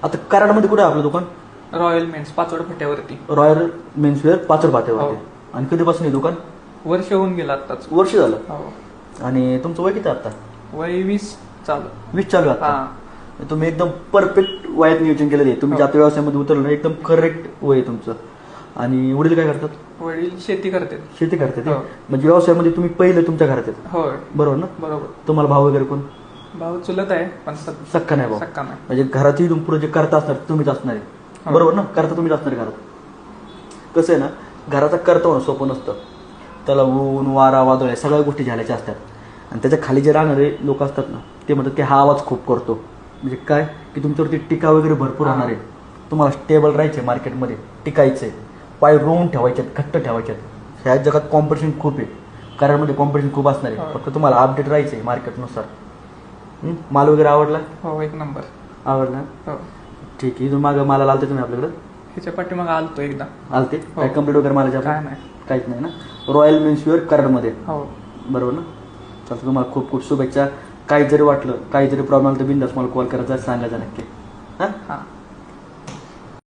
आता कराडमध्ये कुठे आहे आपलं दुकान? रॉयल मेन्स पाचवड फाट्यावरती. रॉयल मेन्सवेअर पाचड पाट्यावरती. आणि कधीपासून आहे दुकान? वर्ष होऊन गेलं आताच. वर्ष झालं. हो. आणि तुमचं वय किती आता? वय 20 चालू. 20 चालू आहे आता. तुम्ही एकदम परफेक्ट वयात नियोजन केलेलं आहे. तुम्ही ज्या व्यवसायामध्ये उतरलं एकदम करेक्ट वय आहे तुमचं. आणि वडील काय करतात? वडील शेती करतात. शेती करतात. म्हणजे व्यवसायामध्ये तुम्ही पहिले तुमच्या घरात आहेत. होय. बरोबर ना? बरोबर. तुम्हाला भाऊ वगैरे कोण? भाऊ चुलत आहे पण सक्का नाही भाऊ. सक्का नाही. म्हणजे घरात इथून पुढे जे करता असणार तुम्हीच असणार आहे. बरोबर ना? करता तुम्हीच असणार घरात. कसं आहे ना, घराचा करता होणं सोपं नसतं. त्याला ऊन वारा वादळ या सगळ्या गोष्टी झाल्याच्या असतात. आणि त्याच्या खाली जे राहणारे लोक असतात ना, ते म्हणतात की हा आवाज खूप करतो. म्हणजे काय की तुमच्यावरती टीका वगैरे भरपूर होणार आहे. तुम्हाला स्टेबल राहायचे, मार्केटमध्ये टिकायचे, पाय रोवून ठेवायचे, घट्ट ठेवायचे. ह्या जगात कॉम्पिटिशन खूप आहे. कराडमध्ये कॉम्पिटिशन खूप असणार आहे. फक्त तुम्हाला अपडेट राहायचे मार्केटनुसार. माल वगैरे आवडला? हो, एक नंबर. आवडला. हो. ठीक आहे. इथून मागं मालाला आलते तुम्ही आपल्याकडे? ह्याच्या पाठीमागं आलतो एकदा. आलते? काय कंप्लीट वगैरे मालाच्या? काय नाही, काहीच नाही ना. रॉयल मेन्सवेअर कराडमध्ये. हो. बरोबर ना? चालतं. तुम्हाला खूप खूप शुभेच्छा. काही जरी वाटलं, काही जरी प्रॉब्लेम आला तर बिंदास मला कॉल करायचा, सांगायचा नक्की. हां.